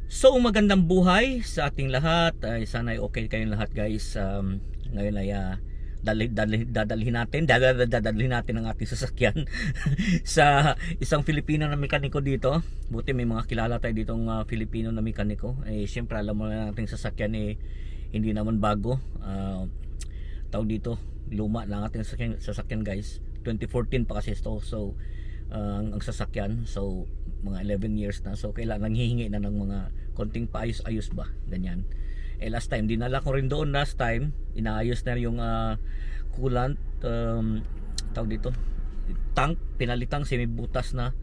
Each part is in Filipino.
So magandang buhay sa ating lahat. Sana ay okay kayong lahat, guys. Ngayon ay dadalhin natin ang ating sasakyan sa isang Filipino na mekaniko dito. Buti may mga kilala tayo ditong Filipino na mekaniko. Siyempre alam mo na natin sasakyan hindi naman bago. Tawag dito, luma lang ating sasakyan, guys. 2014 pa kasi ito. So ang sasakyan, so mga 11 years na, so kailangan hihingi na ng mga konting paayos-ayos ba, ganyan. Last time dinala ko rin doon, last time inaayos na yung coolant, tawag dito, tank, pinalitang semi-butas na,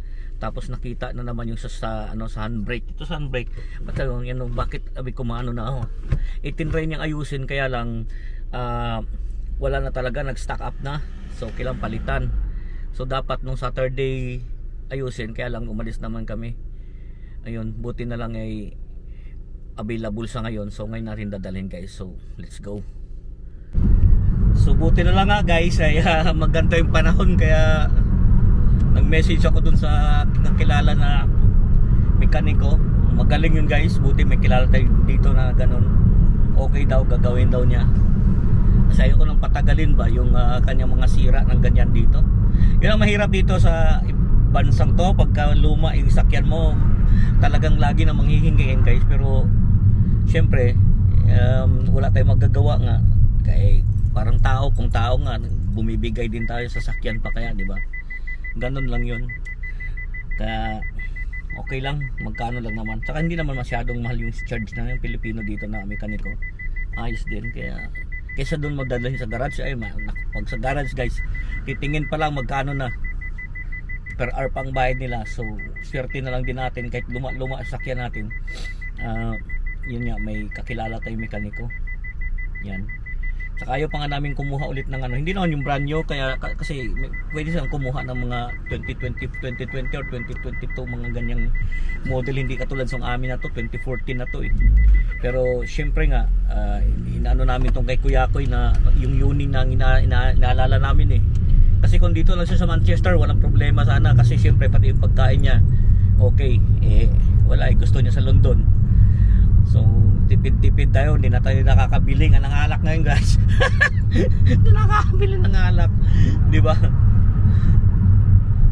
tapos nakita na naman yung sa handbrake. Ito sa handbrake, bakit abi kumano na ako, itinry niyang ayusin, kaya lang wala na talaga, nag-stack up na, so kailangan palitan. So dapat nung Saturday ayusin, kaya lang umalis naman kami. Ayun, buti na lang ay available sa ngayon. So ngayon natin dadalhin, guys. So let's go. So buti na lang nga, guys, ay maganda yung panahon, kaya nag-message ako dun sa kakilala na mekaniko. Magaling yun, guys. Buti may kilala tayo dito na ganun. Okay daw, gagawin daw niya. Kasi ayoko nang patagalin ba yung kanyang mga sira ng ganyan dito. Yun ang mahirap dito sa bansang to, pagka luma yung sakyan mo, talagang lagi na manghihingiin, guys. Pero syempre wala tayong magagawa nga, kaya parang tao, kung tao nga, bumibigay din tayo sa sakyan pa, kaya di ba, ganun lang yun. Kaya okay lang, magkano lang naman, saka hindi naman masyadong mahal yung charge na yung Pilipino dito na mekaniko, ayos din. Kaya kaysa doon magdadalhin sa garage, pag sa garage, guys, titingin pa lang magkano na per hour pang bayad nila. So swerte na lang din natin kahit luma sakyan natin. Yun nga, may kakilala tayong mekaniko. Yan. Saka ayaw pa nga namin kumuha ulit ng hindi naman yung brand new, kasi pwede silang kumuha ng mga 2020 or 2022, mga ganyang model, hindi katulad sa amin na to, 2014 na to eh. Pero syempre nga, inaano namin tong kay Kuya Koy na yung Yuning na inaalala namin eh. Kasi kung dito lang siya sa Manchester, walang problema sana, kasi syempre pati yung pagkain niya okay, wala gusto niya sa London. So tipid-tipid tayo, hindi na tayo nakakabili ng alak ngayon, guys. Hindi nakakabili ng alak, di ba?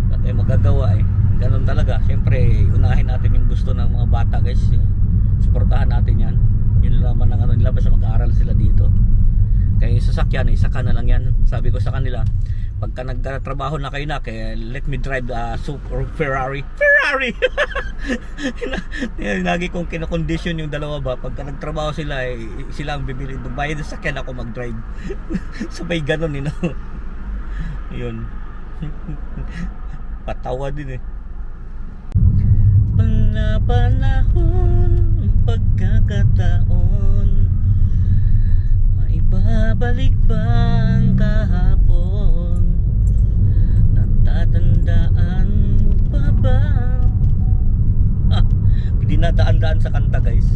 At magagawa ganun talaga. Siyempre unahin natin yung gusto ng mga bata, guys. Suportahan natin yan. Yun naman ang nila, basta mag-aaral sila dito. Kaya yung sasakyan, saka na lang yan. Sabi ko sa kanila, pagka nagtatrabaho na kayo na, kaya let me drive super Ferrari. Lagi kong kinakondisyon yung dalawa ba, pagka nagtrabaho sila, sila ang bibili, bayad sa sakyan, ako mag-drive. Sabay ganon, yun. Patawa din panahon, pagkakataon, maibabalik ba ang kahapon? Natatandaan mo pa ba? Dinadaan-daan sa kanta, guys.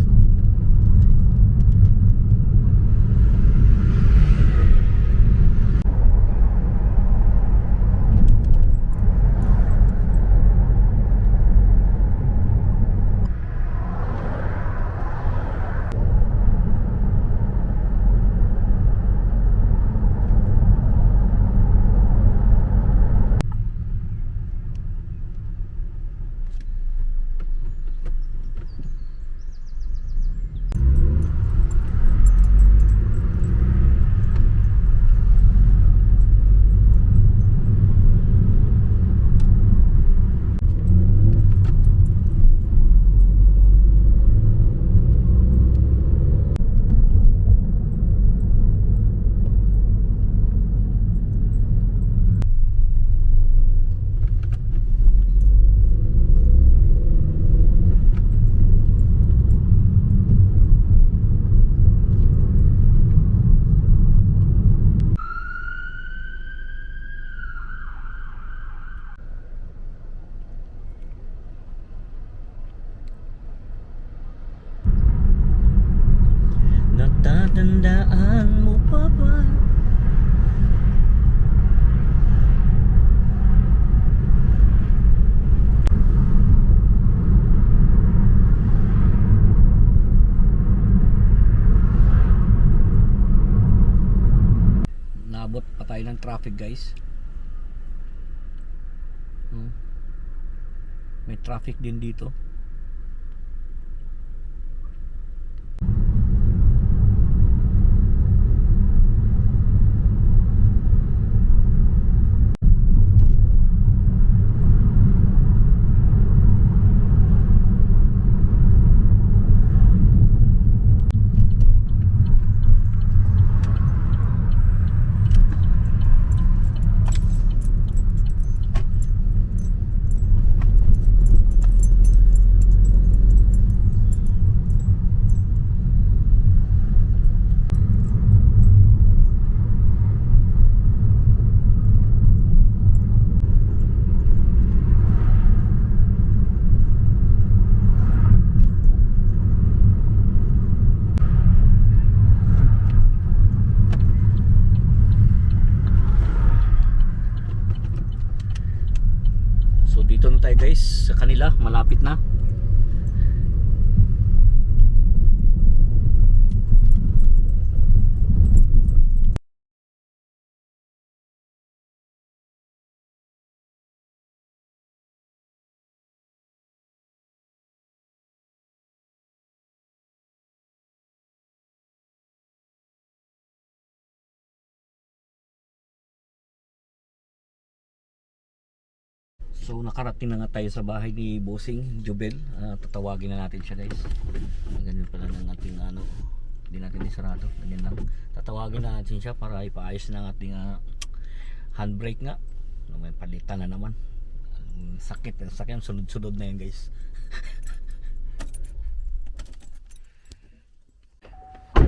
Natatandaan mo pa ba? traffic guys. May traffic din dito. So dito na tayo guys sa kanila, malapit na. So nakarating na nga tayo sa bahay ni Bossing Jubel. Tatawagin na natin siya guys. Ganyan pala ng ating ano, hindi natin isarado. Ganyan lang. Tatawagin na natin siya para ipaayos na ating handbrake nga. May palitan na naman. Sakit sunod-sunod na yan guys.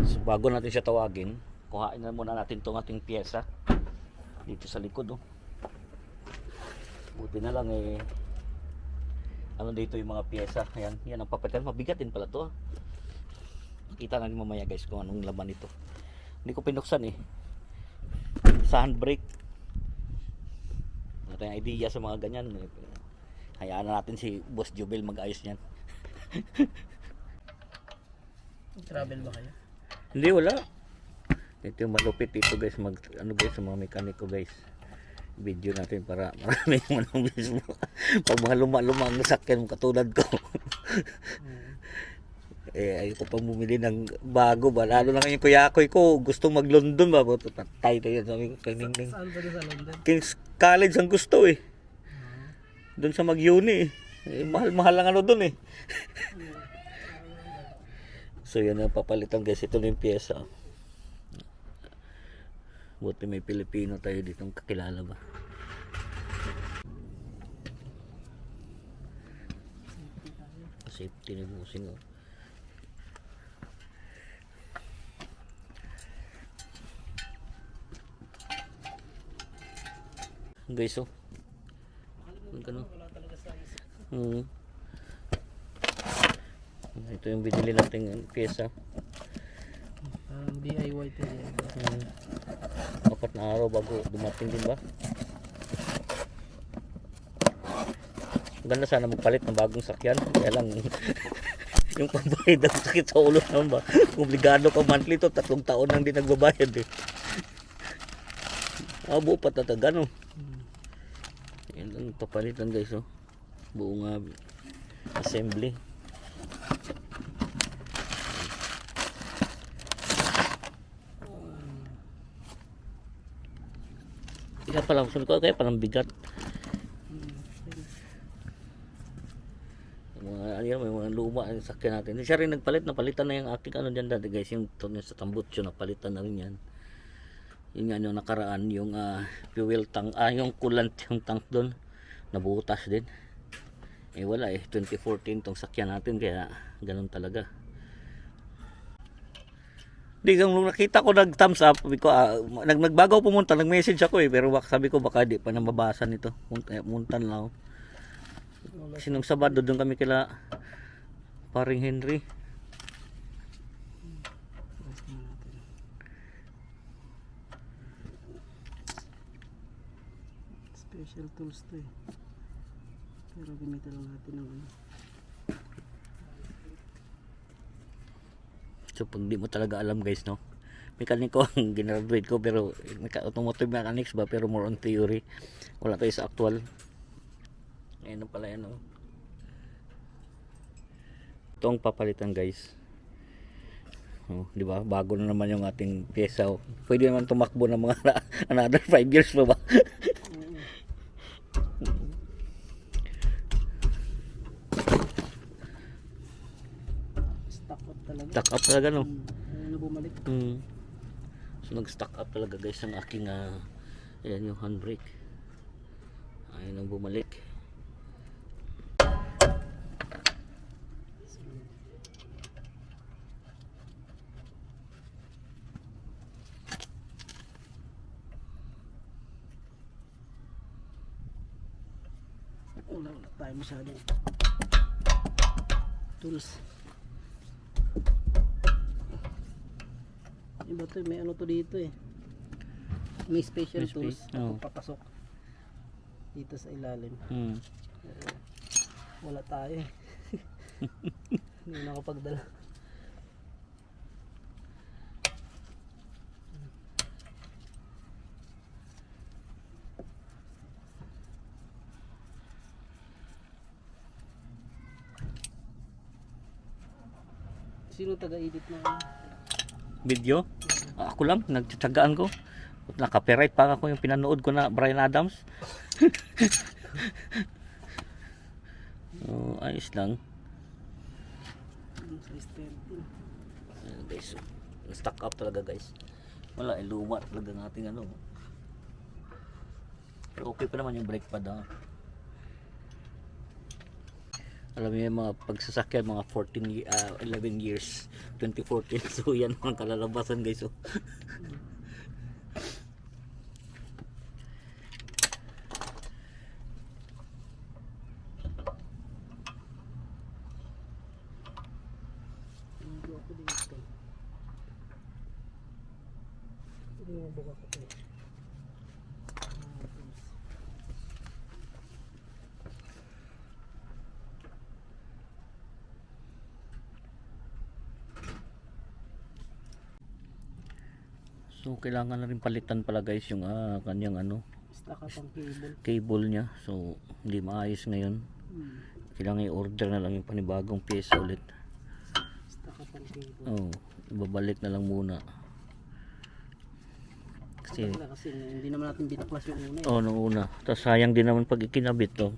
So bago natin siya tawagin, kuhain na muna natin itong ating pyesa dito sa likod Buti na lang ano dito yung mga pyesa. Ayan, yan ang papalitan. Mabigat din pala to. Kita natin mamaya guys kung anong laman nito. Hindi ko pinuksan sa handbrake. Wala tayong idea sa mga ganyan. Hayaan na natin si Boss Jubel mag-ayos niyan. Travel ba kayo? Hindi, wala. Ito yung malupit dito guys. Ano guys sa mga mekaniko guys. Video natin para marami yung manong views mo. Pag mga luma-lumang nasakyan mo katulad ko. Ayoko pa bumili ng bago ba. Lalo na yung kuyakoy ko. Gusto mag-London ba. Patay tayo. Sabi ko, Saan ba sa London? King's College ang gusto Doon sa mag-uni mahal-mahal lang ano doon So yan ang papalitan guys. Ito na yung pyesa. Buti may Pilipino tayo ditong kakilala ba. Safety na busing guys ganun. Ito yung binili natin pyesa. DIY pa yan. 4 na araw bago dumating din ba. Ganda sana magpalit ng bagong sakyan. Kaya lang yung pambayad ng sakit sa ulo naman ba. Obligado ka monthly to. 3 taon nang di nagbabayad buo pa tatagan yan lang papalitan guys buong assembly. Kaya pala, sabi ko, kaya parang bigat. May mga luma ang sakyan natin. Siya rin nagpalit, napalitan na yung aking ano dyan dati guys, yung sa tambutso, napalitan na rin yan. Yun nga yung nakaraan, yung fuel tank, yung coolant, yung tank doon, nabutas din. Wala 2014 tong sakyan natin, kaya ganun talaga. Di nung nakita ko nag-thumbs up, sabi ko nagbagaw pumunta, nag-message ako pero sabi ko baka di pa na mabasa nito. Muntan lang ako. Kasi nung Sabado doon kami kila paring Henry. Special tools to pero gamitin lang natin ng So pag di mo talaga alam guys mekaniko ang ginagraduate ko, pero automotive mechanics ba, pero more on theory. Wala tayo sa actual. Ayun na pala yan, oh. Ito ang papalitan, guys. Oh, di ba? Bago na naman yung ating pyesa, oh. Pwede naman tumakbo ng mga another 5 years pa ba? Stock up talaga. Stock up talaga, no? Ayun na bumalik. So nag-stock up talaga, guys, ang aking ayan yung handbrake. Ayun ang bumalik. Wala tayo masyado. Tools. Iba to, may ano to dito eh. May special May tools space, na oh. papasok dito sa ilalim. Hmm. Wala tayo eh. Hindi nakapagdala. Sino taga-edit na Video? Ako lang, nagtsatsagaan ko. Naka-copyright pa ako yung pinanood ko na Bryan Adams. Oh, ayos lang. sa stereo? Ayan, guys, stock up talaga, guys. Wala, luma talaga ng ating ano. Pero okay pa naman yung brake pad, ha. Alam niyo yung mga pagsasakyan, mga 11 years, 2014. So yan ang kalalabasan, guys. Oh. Hindi ako dito. Hindi mo buka ko ito. So kailangan na rin palitan pala, guys, yung kanyang ano, Stock up ang cable. cable niya. So hindi maayos ngayon. Kailangan i-order na lang yung panibagong pyesa ulit. Stock up ang cable. Oh, ibabalik na lang muna. Kasi Kasi hindi naman natin binaklas yung una. oh, nung una. Tapos sayang din naman pag ikinabit to.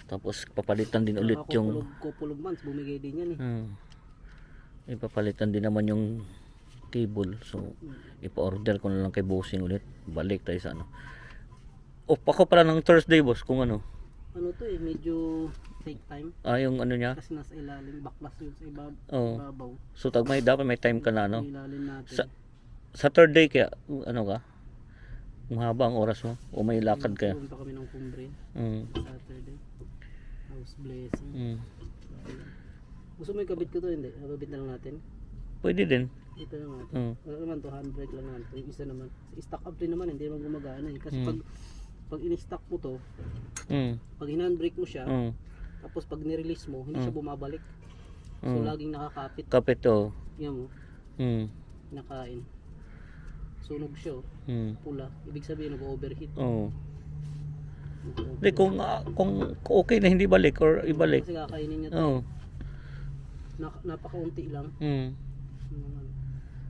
Tapos papalitan din ulit yung couple of months bumigay din yan eh. ipapalitan din naman yung cable. So ipa-order ko na lang kay bossing ulit. Balik tayo sa ano. Off ako pala ng Thursday, boss, kung ano. Ano to eh, medyo take time. Yung ano niya. Kasi nasa ilalim, baklas yun sa Oh. ibabaw. So dapat may time ka na, ano. Sa ilalim natin. Sa third day kaya ano ka? Mahaba ang oras mo o may lakad ka? Pumunta kami ng Cumbre Saturday. House blessing. Gusto mo ikabit ko to? Hindi. Ikabit na lang natin. Pwede din. Ito naman. Wala naman to, handbrake lang naman to. Yung isa naman. Stock up din naman, hindi naman gumagana eh. Kasi pag in-stock mo to, pag hinandbrake mo siya, tapos pag nirelease mo, hindi siya bumabalik. So laging nakakapit. Kapit to. Yan mo, nakain. Sunog siya, pula. Ibig sabihin nag-overheat. Hindi, kung okay na hindi balik or ibalik. Kasi kakainin niya to. Napakaunti lang.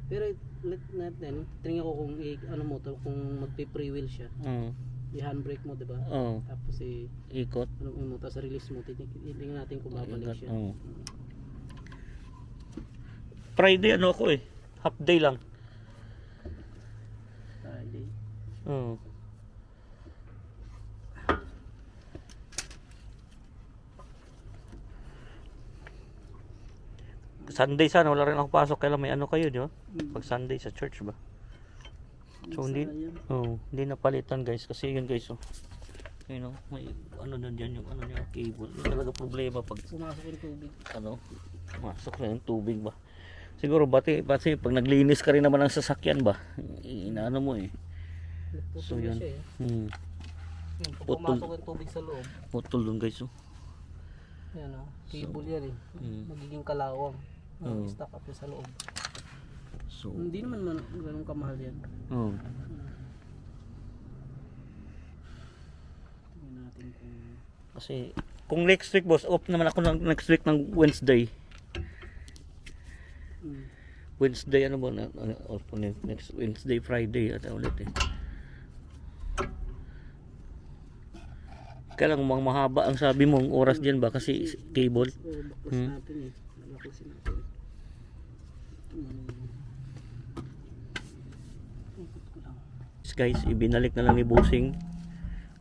Pero let natin, tingnan ko kung ano mo to, kung magpe-pre-wheel siya. I-handbrake mo, 'di ba? Tapos Ikot. ano mo, tapos release mo, tingnan natin kung babalik siya. Friday ano ako eh. Half day lang. Friday. Sunday sana wala rin ako pasok, kailan may ano kayo, di ba? Pag Sunday sa church ba? So hindi napalitan, guys, kasi yun, guys, you know, may ano na diyan yung ano niya, cable. Yung talaga problema pag Pumasok yung tubig. ano, masok na yung tubig ba. Siguro pati pag naglinis ka rin naman ng sasakyan ba, inaano mo eh. So yun. Siya, pag Putol. pumasok yung tubig sa loob, Putol dun, guys. yan cable yan eh. Magiging kalawang. Stock up yun sa loob. So So, Hindi naman ganun kamahal yan. oh. Tingnan natin kung... Kasi kung next week boss, off naman ako ng next week ng Wednesday. Wednesday ano ba na off po next Wednesday, Friday at ulit eh. Kaya lang mahaba ang sabi mong oras diyan ba kasi cable. Baklas natin eh. Baklasin natin. Guys, ibinalik na lang ni Bossing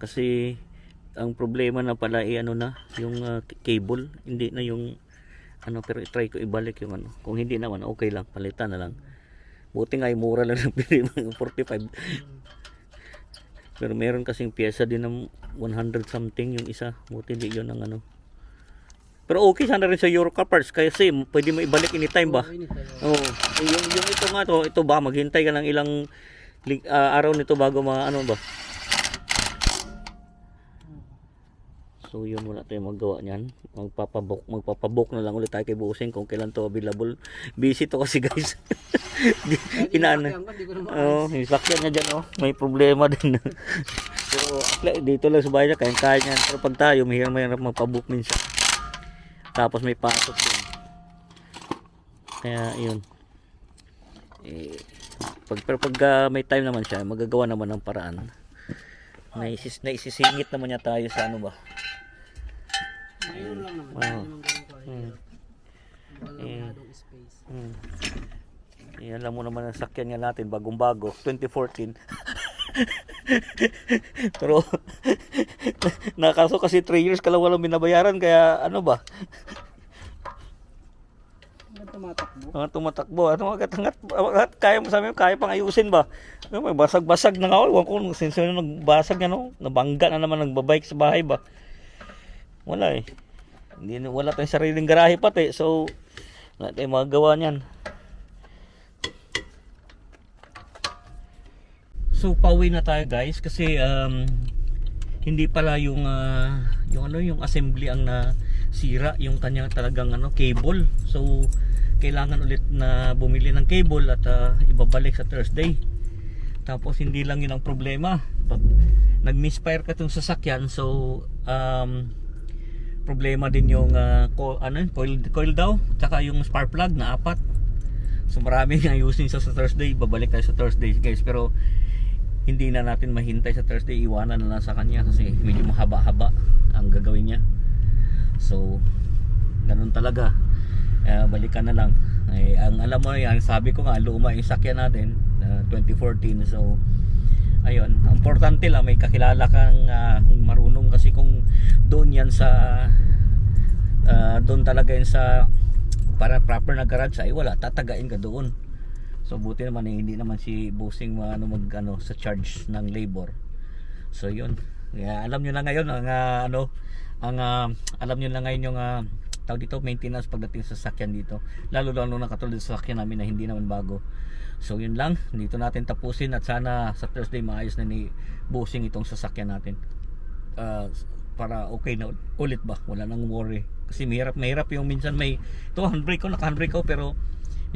kasi ang problema na pala ano na yung cable, hindi na yung ano, pero try ko ibalik yung ano. Kung hindi naman okay lang, palitan na lang. Buti nga mura lang ng bili, 45. Pero meron kasing pyesa din ng 100 something yung isa. Buti hindi yun ang ano. Pero okay sana rin sa Eurocar parts kasi pwede mo ibalik anytime ba? Oo. Yung ito nga to, ito ba maghintay ka ng ilang araw nito bago ano ba? So yun, wala tayong magawa niyan. Magpapabook na lang ulit tayo kay Bossing kung kailan to available. Busy to kasi guys. Inaano. Oh, yung sakyan niya diyan oh. May problema din. Pero dito lang sa bahay niya kaya niyan. Pero pag tayo mahirap magpabook minsan. Tapos may pasok din. Kaya yun. Pag may time naman siya, magagawa naman ng paraan. Naisisingit naman niya tayo sa ano ba? Mayroon lang naman. Hindi naman ganun kahirap. Walang space. Alam mo naman ang sakyan nga natin, bagong-bago, 2014. Pero nakaso kasi 3 years ka lang walang binabayaran, kaya ano ba? Tumatakbo. Kaya mo sa amin, kaya pang ayusin ba? May basag-basag na nga. Huwag ko since nagbasag ano, nabangga na naman nagbabike sa bahay ba? Wala eh. Wala tayong sariling garahe pati. So, wala tayong magagawa niyan. So, pauwi na tayo guys kasi hindi pala yung assembly ang nasira, yung kanyang talagang cable. So, kailangan ulit na bumili ng cable at ibabalik sa Thursday. Tapos hindi lang yun ang problema. Pag nag-misfire ka tong sasakyan, so problema din yung coil daw, tsaka yung spark plug na 4. So marami nga ayusin sa Thursday, babalik tayo sa Thursday guys, pero hindi na natin mahintay sa Thursday, iwanan na lang sa kanya kasi medyo mahaba-haba ang gagawin niya. So ganun talaga. Balikan na lang. Ang alam mo yan, sabi ko nga luma yung sakyan natin 2014. So ayun, importante lang may kakilala kang marunong kasi kung doon yan sa doon talaga yan sa para proper na garage ay wala, tatagain ka doon. So buti naman hindi naman si Bossing sa charge ng labor. So yun, alam nyo na ngayon alam nyo na ngayon yung tawag dito, maintenance pagdating sa sasakyan dito, lalo na katulad sa sasakyan namin na hindi naman bago. So yun lang, dito natin tapusin at sana sa Thursday maayos na ni Bossing itong sasakyan natin para okay na ulit ba, wala nang worry kasi mahirap yung minsan may handbrake ko, naka-handbrake ko, pero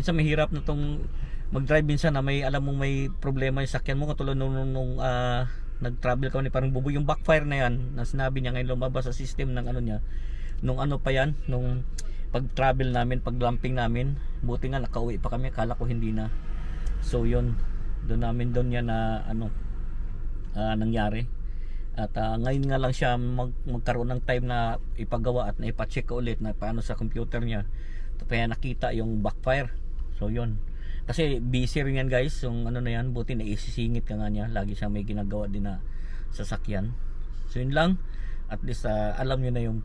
minsan mahirap na tong mag-drive minsan na may alam mong may problema yung sasakyan mo katulad nung nag-travel kami, parang bubo yung backfire na yan na sinabi niya ngayon lumabas sa system ng niya nung nung pag-travel namin, pag-glamping namin. Buti nga nakauwi pa kami, akala ko hindi na. So yun, doon yan na nangyari. At ngayon nga lang siya magkaroon ng time na ipagawa at na ipa-check ulit na paano sa computer niya. Kaya nakita yung backfire. So yun. Kasi busy rin yan guys, yung na yan, buti na isisingit ka nga niya. Lagi siya may ginagawa din na sasakyan. So yun lang. At least alam nyo na yung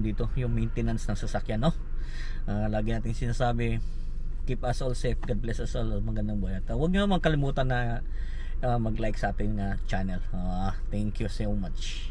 dito, yung maintenance ng sasakyan, no? Lagi natin sinasabi, keep us all safe, God bless us all, magandang buhay. At huwag nyo naman kalimutan na mag-like sa ating channel. Thank you so much.